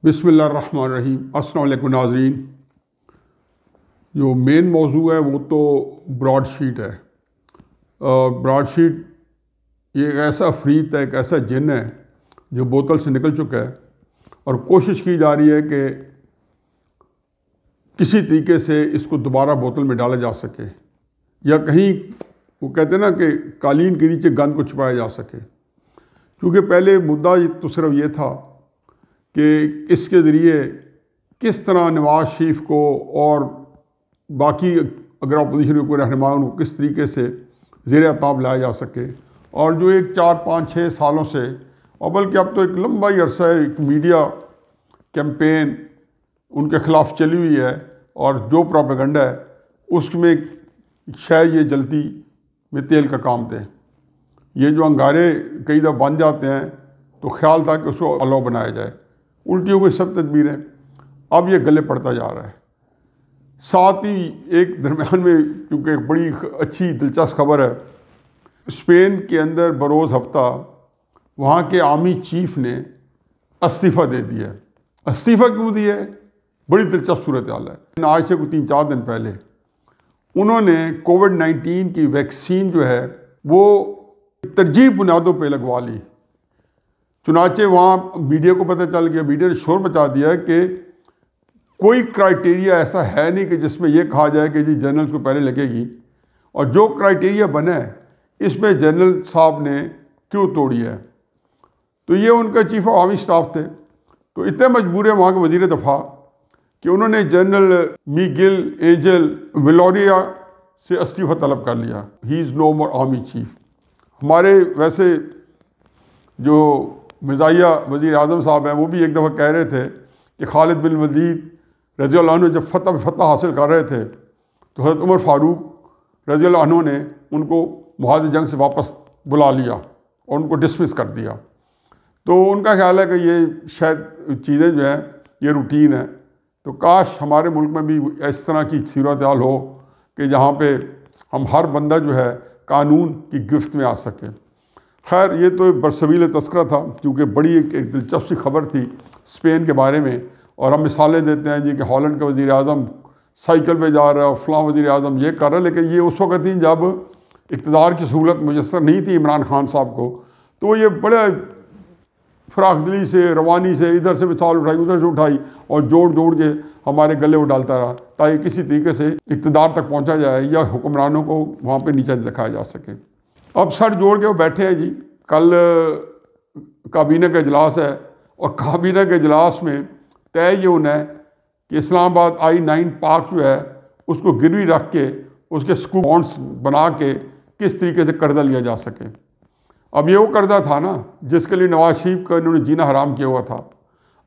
بسم اللہ الرحمن الرحیم۔ السلام علیکم ناظرین۔ جو مین موضوع ہے وہ تو براڈ شیٹ ہے۔ براڈ شیٹ یہ ایک ایسا عفریت ہے، ایک ایسا جن ہے جو بوتل سے نکل چکا ہے، اور کوشش کی جا رہی ہے کہ کسی طریقے سے اس کو دوبارہ بوتل میں ڈالا جا سکے، یا کہیں وہ کہتے ہیں نا کہ قالین کے نیچے گند کو چھپایا جا سکے۔ کیونکہ پہلے مدعا تو صرف یہ تھا کہ اس کے ذریعے کس طرح نواز شریف کو اور باقی اگر اپوزیشن کے کوئی رہنما ان کو کس طریقے سے زیر عتاب لایا جا سکے، اور جو ایک 4-5-6 سالوں سے، اور بلکہ اب تو ایک لمبا ہی عرصہ ہے، ایک میڈیا کیمپین ان کے خلاف چلی ہوئی ہے، اور جو پروپیگنڈا ہے اس میں شاید یہ جلتی میں تیل کا کام دے۔ یہ جو انگارے کئی دفعہ بن جاتے ہیں تو خیال تھا کہ اس کو الو بنایا جائے، الٹی ہو گئی سب تدبیریں، اب یہ گلے پڑتا جا رہا ہے۔ ساتھ ہی ایک درمیان میں کیونکہ ایک بڑی اچھی دلچسپ خبر ہے، اسپین کے اندر بروز ہفتہ وہاں کے آرمی چیف نے استعفیٰ دے دیا ہے۔ استعفیٰ کیوں دیا ہے؟ بڑی دلچسپ صورتحال ہے۔ آج سے کوئی 3-4 دن پہلے انہوں نے کووڈ-19 کی ویکسین جو ہے وہ ترجیح بنیادوں پہ لگوا لی۔ چنانچہ وہاں میڈیا کو پتہ چل گیا، میڈیا نے شور مچا دیا کہ کوئی کرائٹیریا ایسا ہے نہیں کہ جس میں یہ کہا جائے کہ جی جنرلز کو پہلے لگے گی، اور جو کرائٹیریا بنا ہے اس میں جنرل صاحب نے کیوں توڑی ہے؟ تو یہ ان کا چیف آف آرمی سٹاف تھے، تو اتنے مجبور ہے وہاں کے وزیر دفاع کہ انہوں نے جنرل میگل اینجل ویلوریا سے استعفیٰ طلب کر لیا۔ ہی از نو مور آرمی چیف۔ ہمارے ویسے جو مزاحیہ وزیر اعظم صاحب ہیں وہ بھی ایک دفعہ کہہ رہے تھے کہ خالد بن ولید رضی اللہ عنہ جب فتح حاصل کر رہے تھے تو حضرت عمر فاروق رضی اللہ عنہ نے ان کو محاذ جنگ سے واپس بلا لیا اور ان کو ڈسمس کر دیا۔ تو ان کا خیال ہے کہ یہ شاید چیزیں جو ہیں یہ روٹین ہے، تو کاش ہمارے ملک میں بھی اس طرح کی صورتحال ہو کہ جہاں پہ ہم ہر بندہ جو ہے قانون کی گرفت میں آ سکے۔ خیر، یہ تو برسبیل تذکرہ تھا، کیونکہ بڑی ایک دلچسپ خبر تھی اسپین کے بارے میں، اور ہم مثالیں دیتے ہیں جی کہ ہالینڈ کا وزیر اعظم سائیکل پہ جا رہا ہے، فلاں وزیر اعظم یہ کر رہا ہے، لیکن یہ اس وقت تھی جب اقتدار کی سہولت میسر نہیں تھی عمران خان صاحب کو، تو یہ بڑے فراخ دلی سے روانی سے ادھر سے مثال اٹھائی ادھر سے اٹھائی اور جوڑ کے ہمارے گلے وہ ڈالتا رہا تاکہ کسی طریقے سے اقتدار تک پہنچا جائے یا حکمرانوں کو وہاں پہ نیچے دکھایا جا سکے۔ اب سر جوڑ کے وہ بیٹھے ہیں جی، کل کابینہ کا اجلاس ہے، اور کابینہ کے اجلاس میں طے یہ ہونا ہے کہ اسلام آباد I-9 پارک جو ہے اس کو گروی رکھ کے اس کے سکو بانڈس بنا کے کس طریقے سے قرضہ لیا جا سکے۔ اب یہ وہ قرضہ تھا نا جس کے لیے نواز شریف کا انہوں نے جینا حرام کیا ہوا تھا۔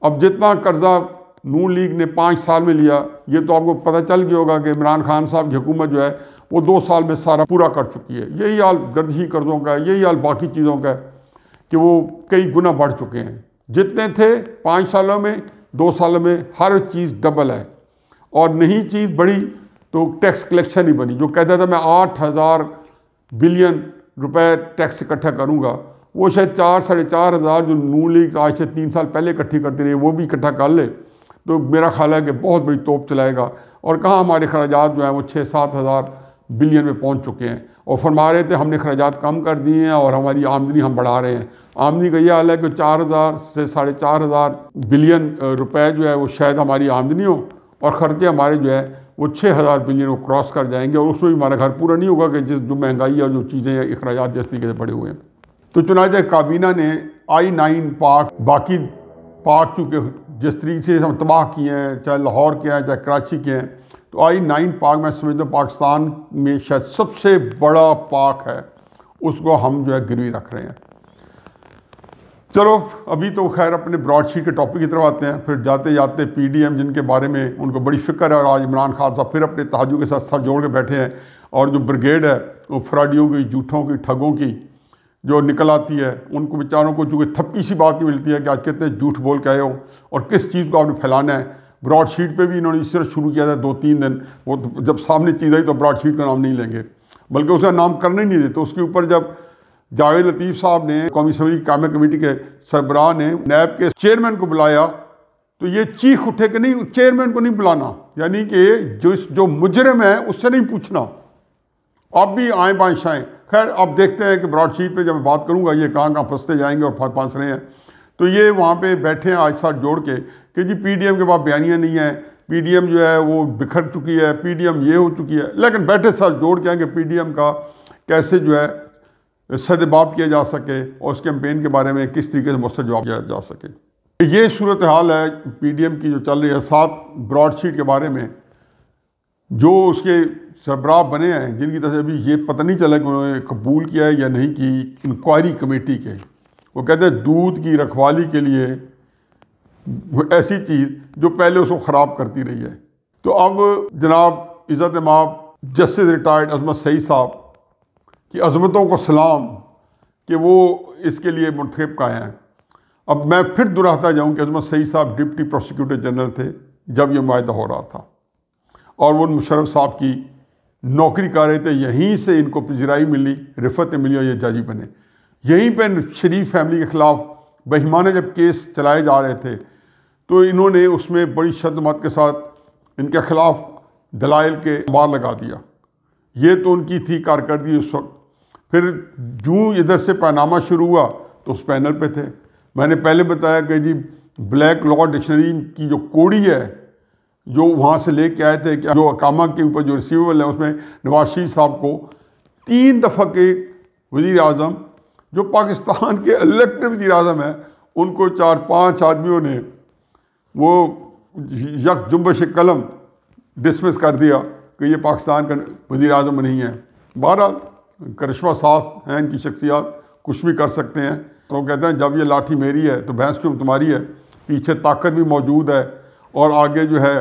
اب جتنا قرضہ نون لیگ نے 5 سال میں لیا، یہ تو آپ کو پتہ چل گیا ہوگا کہ عمران خان صاحب کی حکومت جو ہے وہ 2 سال میں سارا پورا کر چکی ہے۔ یہی حال گردشی قرضوں کا ہے، یہی حال باقی چیزوں کا ہے کہ وہ کئی گنا بڑھ چکے ہیں۔ جتنے تھے 5 سالوں میں 2 سالوں میں ہر چیز ڈبل ہے، اور نہیں چیز بڑھی تو ٹیکس کلیکشن ہی بنی۔ جو کہتا تھا میں 8,000 بلین روپے ٹیکس اکٹھا کروں گا، وہ شاید 4-4.5 ہزار جو نون لیگ آج سے 3 سال پہلے اکٹھی کرتی رہی وہ بھی اکٹھا کر لے تو میرا خیال ہے کہ بہت بڑی توپ چلائے گا۔ اور کہاں ہمارے خراجات جو ہیں وہ 6-7 ہزار بلین میں پہنچ چکے ہیں، اور فرما رہے تھے ہم نے خراجات کم کر دیے ہیں اور ہماری آمدنی ہم بڑھا رہے ہیں۔ آمدنی کا یہ حال ہے کہ 4,000 سے 4.5 بلین روپے جو ہے وہ شاید ہماری آمدنی ہو، اور خرچے ہمارے جو ہے وہ 6,000 بلین کو کراس کر جائیں گے، اور اس میں بھی ہمارا گھر پورا نہیں ہوگا کہ جو مہنگائی اور جو چیزیں اخراجات جس طریقے سے بڑھے ہوئے ہیں۔ تو چنانچہ کابینہ نے I-9 پارک، باقی پارک چونکہ جس طریقے سے ہم تباہ کیے ہیں، چاہے لاہور کے ہیں چاہے کراچی کے ہیں، تو I-9 پارک میں سمجھتا ہوں پاکستان میں شاید سب سے بڑا پارک ہے، اس کو ہم جو ہے گروی رکھ رہے ہیں۔ چلو ابھی تو خیر اپنے براڈ شیٹ کے ٹاپک کی طرف آتے ہیں، پھر جاتے جاتے PDM جن کے بارے میں ان کو بڑی فکر ہے، اور آج عمران خان صاحب پھر اپنے تہاجوں کے ساتھ سر جوڑ کے بیٹھے ہیں، اور جو بریگیڈ ہے وہ فراڈیوں کی، جھوٹوں کی، ٹھگوں کی جو نکل آتی ہے، ان کو بیچاروں کو چونکہ تھپکی سی بات نہیں ملتی ہے کہ آج کتنے جھوٹ بول کے آئے ہو اور کس چیز کو آپ نے پھیلانا ہے۔ براڈ شیٹ پہ بھی انہوں نے اس طرح شروع کیا تھا 2-3 دن، وہ جب سامنے چیز آئی تو براڈ شیٹ کا نام نہیں لیں گے، بلکہ اس کا نام کرنے ہی نہیں دیتے۔ اس کے اوپر جب جاوید لطیف صاحب نے قومی اسمبلی کی قائمہ کمیٹی کے سربراہ نے نیب کے چیئرمین کو بلایا تو یہ چیخ اٹھے کہ نہیں چیئرمین کو نہیں بلانا، یعنی کہ جو مجرم ہے اس سے نہیں پوچھنا، اب بھی آئیں بائیں شائیں۔ خیر اب دیکھتے ہیں کہ براڈ شیٹ پہ جب میں بات کروں گا یہ کہاں کہاں پھنستے جائیں گے اور پھنس رہے ہیں۔ تو یہ وہاں پہ بیٹھے ہیں آج ساتھ جوڑ کے کہ جی پی ڈی ایم کے پاس بیانیہ نہیں ہے، پی ڈی ایم جو ہے وہ بکھر چکی ہے، پی ڈی ایم یہ ہو چکی ہے، لیکن بیٹھے ساتھ جوڑ کے ہیں کہ پی ڈی ایم کا کیسے جو ہے سدباب کیا جا سکے اور اس کیمپین کے بارے میں کس طریقے سے مؤثر جواب دیا جا سکے۔ یہ صورتحال ہے پی ڈی ایم کی جو چل رہی ہے۔ ساتھ براڈ شیٹ کے بارے میں جو اس کے سربراہ بنے ہیں جن کی طرف سے ابھی یہ پتہ نہیں چلا کہ انہوں نے قبول کیا ہے یا نہیں کی، انکوائری کمیٹی کے، وہ کہتے ہیں دودھ کی رکھوالی کے لیے ایسی چیز جو پہلے اس کو خراب کرتی رہی ہے۔ تو اب جناب عزت مآب جسٹس ریٹائرڈ عظمت سعید صاحب کی عظمتوں کو سلام کہ وہ اس کے لیے منتخب کا ہیں۔ اب میں پھر دہراتا جاؤں کہ عظمت سعید صاحب ڈپٹی پروسیکیوٹر جنرل تھے جب یہ معاہدہ ہو رہا تھا، اور وہ مشرف صاحب کی نوکری کر رہے تھے، یہیں سے ان کو پذیرائی ملی، رفت ملی اور یہ ججی بنے۔ یہیں پہ شریف فیملی کے خلاف بہیمانہ جب کیس چلائے جا رہے تھے تو انہوں نے اس میں بڑی شدت کے ساتھ ان کے خلاف دلائل کے بار لگا دیا۔ یہ تو ان کی تھی کارکردگی اس وقت۔ پھر جوں ادھر سے پانامہ شروع ہوا تو اس پینل پہ تھے۔ میں نے پہلے بتایا کہ جی بلیک لا ڈکشنری کی جو کوڑی ہے جو وہاں سے لے کے آئے تھے کہ جو اقامہ کے اوپر جو ریسیویبل ہے اس میں نواز شریف صاحب کو 3 دفعہ کے وزیر اعظم جو پاکستان کے الیکٹڈ وزیر اعظم ہیں ان کو 4-5 آدمیوں نے وہ یک جنبش قلم ڈسمس کر دیا کہ یہ پاکستان کا وزیر اعظم نہیں ہے۔ بہرحال کرشمہ ساز ہیں ان کی شخصیات، کچھ بھی کر سکتے ہیں۔ تو کہتے ہیں جب یہ لاٹھی میری ہے تو بھینس کیوں تمہاری ہے، پیچھے طاقت بھی موجود ہے اور آگے جو ہے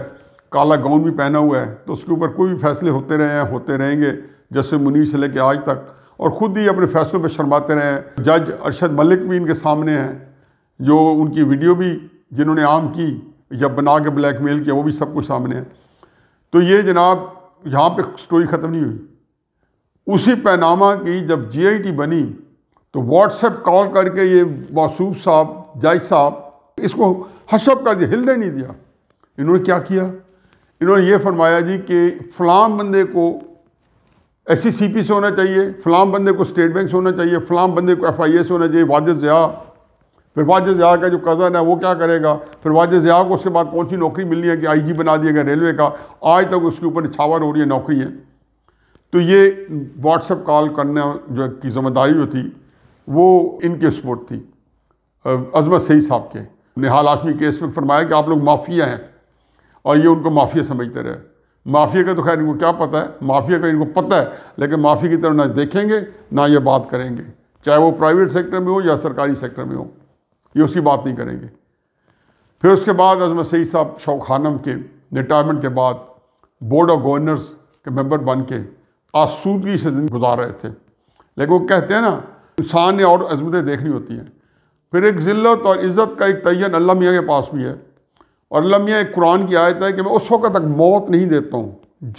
کالا گاؤن بھی پہنا ہوا ہے، تو اس کے اوپر کوئی بھی فیصلے ہوتے رہے ہیں، ہوتے رہیں گے، جیسے منیر سے لے کے آج تک، اور خود ہی اپنے فیصلوں پہ شرماتے رہے ہیں۔ جج ارشد ملک بھی ان کے سامنے ہیں، جو ان کی ویڈیو بھی جنہوں نے عام کی یا بنا کے بلیک میل کیا وہ بھی سب کچھ سامنے ہے۔ تو یہ جناب یہاں پہ سٹوری ختم نہیں ہوئی۔ اسی پینامہ کی جب جی آئی ٹی بنی تو واٹس ایپ کال کر کے یہ موصوف صاحب جج صاحب اس کو حشب کر دیا، ہلنے نہیں دیا۔ انہوں نے کیا کیا؟ انہوں نے یہ فرمایا جی کہ فلاں بندے کو ایس سی سی پی سے ہونا چاہیے، فلاں بندے کو اسٹیٹ بینک سے ہونا چاہیے، فلاں بندے کو ایف آئی اے سے ہونا چاہیے، واجد ضیاء۔ پھر واجد ضیاء کا جو کزن ہے وہ کیا کرے گا؟ پھر واجد ضیاء کو اس کے بعد کون سی نوکری ملنی ہے کہ آئی جی بنا دیا گیا ریلوے کا، آج تک اس کے اوپر نچھاور ہو رہی ہے نوکری ہے۔ تو یہ واٹس ایپ کال کرنا جو کی ذمہ داری جو تھی وہ ان کے سپورٹ تھی عظمت سعید صاحب کے۔ نہال ہاشمی کیس میں فرمایا کہ آپ لوگ مافیا ہیں، اور یہ ان کو مافیا سمجھتے رہے۔ مافیا کا تو خیر ان کو کیا پتہ ہے، مافیا کا ان کو پتہ ہے، لیکن مافیا کی طرف نہ دیکھیں گے نہ یہ بات کریں گے، چاہے وہ پرائیویٹ سیکٹر میں ہو یا سرکاری سیکٹر میں ہو، یہ اس کی بات نہیں کریں گے۔ پھر اس کے بعد عظمت سعید صاحب شوق خانم کے ریٹائرمنٹ کے بعد بورڈ آف گورنرز کے ممبر بن کے آسودگی سے زندگی گزار رہے تھے۔ لیکن وہ کہتے ہیں نا انسان نے اور عظمتیں دیکھنی ہوتی ہیں۔ پھر ایک ذلت اور عزت کا ایک تعین اللہ میاں کے پاس بھی ہے، اور اللہ میاں ایک قرآن کی آیت ہے کہ میں اس وقت تک موت نہیں دیتا ہوں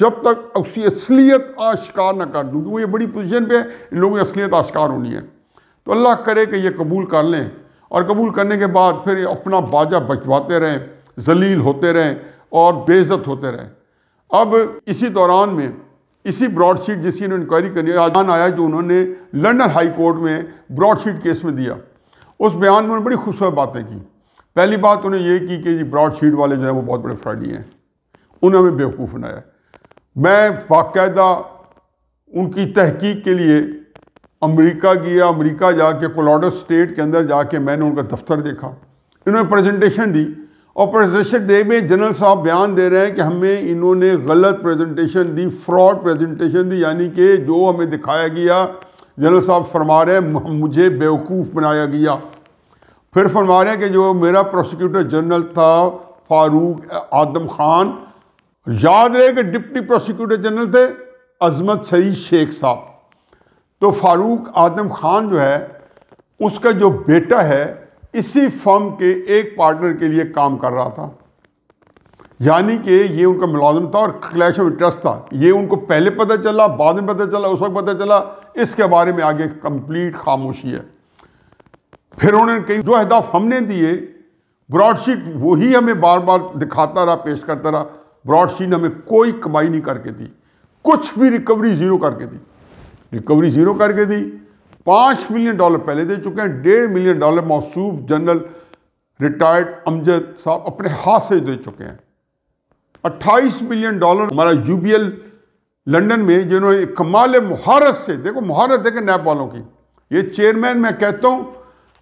جب تک اس کی اصلیت آشکار نہ کر دوں، کیونکہ یہ بڑی پوزیشن پہ ان لوگوں کی اصلیت آشکار ہونی ہے۔ تو اللہ کرے کہ یہ قبول کر لیں، اور قبول کرنے کے بعد پھر اپنا باجہ بچواتے رہیں، ذلیل ہوتے رہیں اور بے عزت ہوتے رہیں۔ اب اسی دوران میں اسی براڈ شیٹ جس کی انہوں نے انکوائری کرنی ہے، بیان آیا جو انہوں نے لنڈن ہائی کورٹ میں براڈ شیٹ کیس میں دیا۔ اس بیان میں انہوں نے بڑی خوبصورت باتیں کی۔ پہلی بات انہوں نے یہ کی کہ براڈ شیٹ والے جو ہیں وہ بہت بڑے فراڈی ہیں، انہوں نے ہمیں بیوقوف بنایا۔ میں باقاعدہ ان کی تحقیق کے لیے امریکہ گیا، امریکہ جا کے کولوراڈو اسٹیٹ کے اندر جا کے میں نے ان کا دفتر دیکھا۔ انہوں نے پریزنٹیشن دی، اور پریزنٹیشن دے میں جنرل صاحب بیان دے رہے ہیں کہ ہمیں انہوں نے غلط پریزنٹیشن دی، فراڈ پریزنٹیشن دی، یعنی کہ جو ہمیں دکھایا گیا، جنرل صاحب فرما رہے ہیں مجھے بیوقوف بنایا گیا۔ پھر فرما رہے ہیں کہ جو میرا پروسیکیوٹر جنرل تھا فاروق آدم خان، یاد رہے کہ ڈپٹی پروسیکیوٹر جنرل تھے عظمت سعید شیخ صاحب۔ تو فاروق آدم خان جو ہے اس کا جو بیٹا ہے اسی فرم کے ایک پارٹنر کے لیے کام کر رہا تھا، یعنی کہ یہ ان کا ملازم تھا اور کلیش آف انٹرسٹ تھا۔ یہ ان کو پہلے پتہ چلا، بعد میں پتہ چلا، اس وقت پتہ چلا، اس کے بارے میں آگے کمپلیٹ خاموشی ہے۔ پھر انہوں نے کئی جو اہداف ہم نے دیے براڈ شیٹ وہی ہمیں بار بار دکھاتا رہا، پیش کرتا رہا، براڈ شیٹ نے ہمیں کوئی کمائی نہیں کر کے دی، کچھ بھی ریکوری زیرو کر کے دی، ریکوری زیرو کر کے دی۔ $5 ملین پہلے دے چکے ہیں، $1.5 ملین موصوف جنرل ریٹائرڈ امجد صاحب اپنے ہاتھ سے دے چکے ہیں۔ $28 ملین ہمارا UBL لندن میں، جنہوں نے کمال مہارت سے، دیکھو مہارت دیکھیں نیب والوں کی، یہ چیئرمین میں کہتا ہوں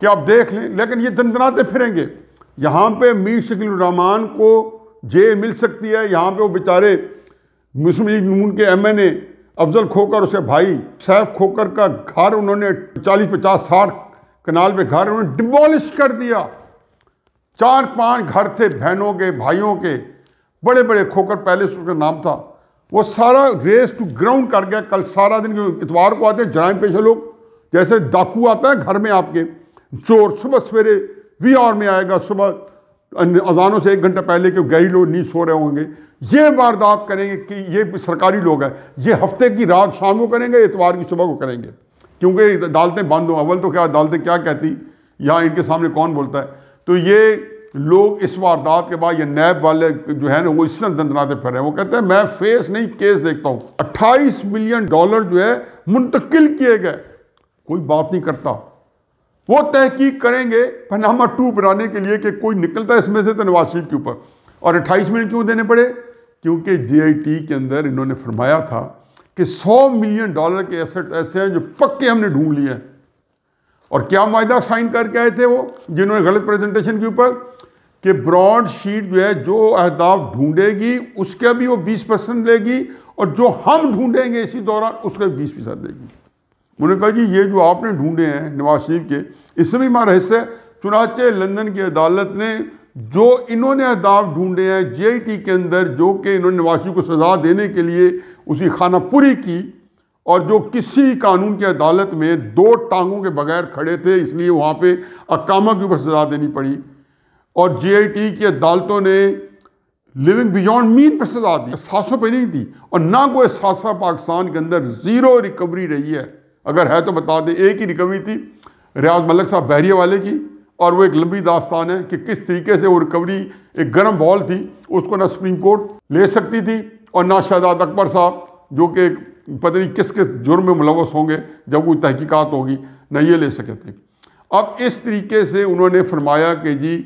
کہ آپ دیکھ لیں، لیکن یہ دندناتے پھریں گے۔ یہاں پہ میر شکیل الرحمان کو جیل مل سکتی ہے، یہاں پہ وہ بیچارے مسلم لیگ نون کے MNA افضل کھوکر، اس کے بھائی سیف کھوکر کا گھر انہوں نے 40 50 60 کنال پہ گھر انہوں نے ڈیمولش کر دیا۔ 4-5 گھر تھے بہنوں کے، بھائیوں کے، بڑے بڑے، کھوکر پیلس اس کا نام تھا، وہ سارا ریس ٹو گراؤنڈ کر گیا۔ کل سارا دن، اتوار کو آتے ہیں جرائم پیشہ لوگ، جیسے ڈاکو آتا ہے گھر میں آپ کے، چور صبح سویرے VR میں آئے گا، صبح اذانوں سے 1 گھنٹہ پہلے کہ گہری لوگ نہیں سو رہے ہوں گے، یہ واردات کریں گے کہ یہ سرکاری لوگ ہیں، یہ ہفتے کی رات شام کو کریں گے، اتوار کی صبح کو کریں گے، کیونکہ عدالتیں بند ہوں۔ اول تو کیا عدالتیں کیا کہتی، یہاں ان کے سامنے کون بولتا ہے؟ تو یہ لوگ اس واردات کے بعد یہ نیب والے جو ہے نا، وہ اس طرح دندناتے پھر رہے ہیں، وہ کہتے ہیں میں فیس نہیں کیس دیکھتا ہوں۔ $28 ملین جو ہے منتقل کیے گئے، کوئی بات نہیں کرتا۔ وہ تحقیق کریں گے پاناما 2 بنانے کے لیے کہ کوئی نکلتا ہے اس میں سے تو نواز شریف کے اوپر۔ اور 28 ملین کیوں دینے پڑے؟ کیونکہ JIT کے اندر انہوں نے فرمایا تھا کہ $100 ملین کے ایسٹس ایسے ہیں جو پکے ہم نے ڈھونڈ لیے ہیں۔ اور کیا معاہدہ سائن کر کے آئے تھے وہ، جنہوں نے غلط پریزنٹیشن کے اوپر، کہ براڈ شیٹ جو ہے جو اہداف ڈھونڈے گی اس کا بھی وہ 20% دے گی، اور جو ہم ڈھونڈیں گے اسی دوران اس کا 20% دے گی۔ انہوں نے کہا جی یہ جو آپ نے ڈھونڈے ہیں نواز شریف کے، اس میں بھی ہمارا حصہ ہے۔ چنانچہ لندن کی عدالت نے جو انہوں نے اہداف ڈھونڈے ہیں JIT کے اندر، جو کہ انہوں نے نواز شریف کو سزا دینے کے لیے اس کی خانہ پوری کی، اور جو کسی قانون کی عدالت میں 2 ٹانگوں کے بغیر کھڑے تھے، اس لیے وہاں پہ اقامہ کے اوپر سزا دینی پڑی، اور JIT کی عدالتوں نے لیونگ بیونڈ مین پہ سزا دی، احساسوں پہ نہیں دی، اور نہ کوئی احساسہ پاکستان کے اندر، 0 ریکوری رہی ہے۔ اگر ہے تو بتا دیں، ایک ہی ریکوری تھی ریاض ملک صاحب بحریہ والے کی، اور وہ ایک لمبی داستان ہے کہ کس طریقے سے وہ ریکوری، ایک گرم بال تھی، اس کو نہ سپریم کورٹ لے سکتی تھی، اور نہ شہزاد اکبر صاحب جو کہ پتہ نہیں کس کس جرم میں ملوث ہوں گے جب کوئی تحقیقات ہوگی، نہ یہ لے سکے تھے۔ اب اس طریقے سے انہوں نے فرمایا کہ جی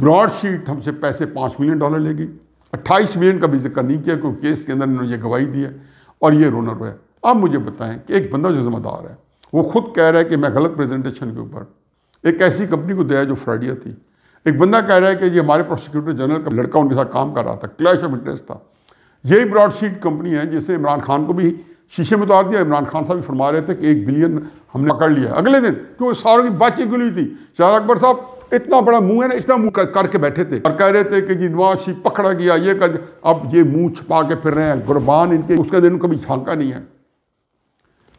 براڈ شیٹ ہم سے پیسے $5 ملین لے گی، 28 ملین کا بھی ذکر نہیں کیا کیونکہ کیس کے اندر انہوں نے یہ گواہی دی ہے، اور یہ رونا رویا۔ اب مجھے بتائیں کہ ایک بندہ جو ذمہ دار ہے، وہ خود کہہ رہا ہے کہ میں غلط پریزنٹیشن کے اوپر ایک ایسی کمپنی کو دیا جو فراڈیا تھی، ایک بندہ کہہ رہا ہے کہ یہ ہمارے پروسیکیوٹر جنرل کا لڑکا ان کے ساتھ کام کر رہا تھا، کلیش آف انٹرسٹ تھا۔ یہی براڈ شیٹ کمپنی ہے جس نے عمران خان کو بھی شیشے میں اتار دیا۔ عمران خان صاحب بھی فرما رہے تھے کہ $1 بلین ہم نے پکڑ لیا اگلے دن، کیوں ساروں کی بات چیت گلی تھی۔ شہزاد اکبر صاحب اتنا بڑا منہ ہے نا، اتنا منہ کر کے بیٹھے تھے اور کہہ رہے تھے کہ جی نواز شریف پکڑا گیا، یہ کر، اب یہ منہ چھپا کے پھر رہے ہیں، قربان ان کے، اس کا دن کبھی چھانکا نہیں ہے۔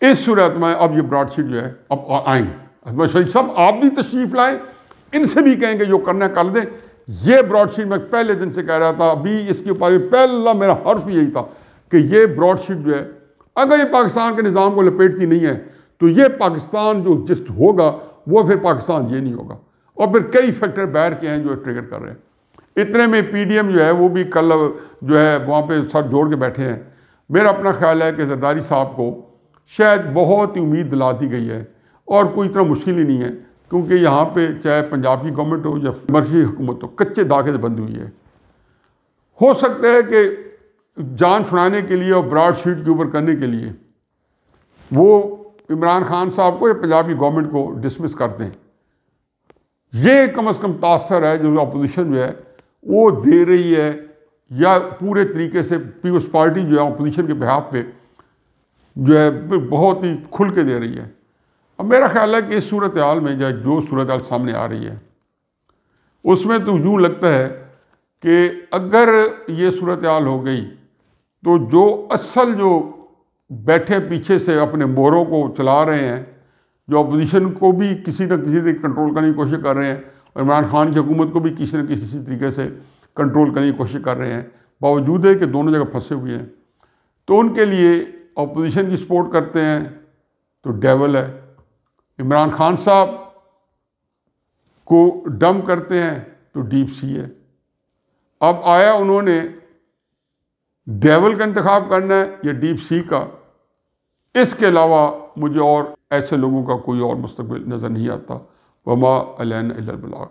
اس صورت میں اب یہ براڈ شیٹ جو ہے اب آئیں، شریف صاحب آپ بھی تشریف لائیں، ان سے بھی کہیں گے جو کرنا ہے کر دیں۔ یہ براڈ شیٹ میں پہلے دن سے کہہ رہا تھا، ابھی اس کے اوپر پہلا میرا حرف یہی تھا کہ یہ براڈ شیٹ جو ہے اگر یہ پاکستان کے نظام کو لپیٹتی نہیں ہے تو یہ پاکستان جو جس ہوگا وہ پھر پاکستان یہ نہیں ہوگا، اور پھر کئی فیکٹر باہر کے ہیں جو ٹریگر کر رہے ہیں۔ اتنے میں PDM جو ہے وہ بھی کل جو ہے وہاں پہ سر جوڑ کے بیٹھے ہیں۔ میرا اپنا خیال ہے کہ زرداری صاحب کو شاید بہت ہی امید دلا دی گئی ہے، اور کوئی اتنا مشکل ہی نہیں ہے، کیونکہ یہاں پہ چاہے پنجاب کی گورنمنٹ ہو یا مرکزی حکومت ہو، کچے دھاگے سے بندی ہوئی ہے۔ ہو سکتا ہے کہ جان چھڑانے کے لیے اور براڈ شیٹ کے اوپر کرنے کے لیے وہ عمران خان صاحب کو یا پنجاب کی گورنمنٹ کو ڈسمس کر دیں۔ یہ کم از کم تاثر ہے جو اپوزیشن جو ہے وہ دے رہی ہے، یا پورے طریقے سے پیپلز پارٹی جو ہے اپوزیشن کے بہاف پہ جو ہے بہت ہی کھل کے دے رہی ہے۔ اب میرا خیال ہے کہ اس صورتحال میں جو صورتحال سامنے آ رہی ہے اس میں تو یوں لگتا ہے کہ اگر یہ صورتحال ہو گئی تو جو اصل جو بیٹھے پیچھے سے اپنے موروں کو چلا رہے ہیں، جو اپوزیشن کو بھی کسی نہ کسی طریقے کنٹرول کرنے کی کوشش کر رہے ہیں، اور عمران خان کی حکومت کو بھی کسی نہ کسی طریقے سے کنٹرول کرنے کی کوشش کر رہے ہیں، باوجود ہے کہ دونوں جگہ پھنسے ہوئے ہیں، تو ان کے لیے اپوزیشن کی سپورٹ کرتے ہیں تو ڈیول ہے۔ عمران خان صاحب کو ڈم کرتے ہیں تو ڈیپ سی ہے۔ اب آیا انہوں نے ڈیول کا انتخاب کرنا ہے یا ڈیپ سی کا، اس کے علاوہ مجھے اور ایسے لوگوں کا کوئی اور مستقبل نظر نہیں آتا۔ وما علینا الا البلاغ۔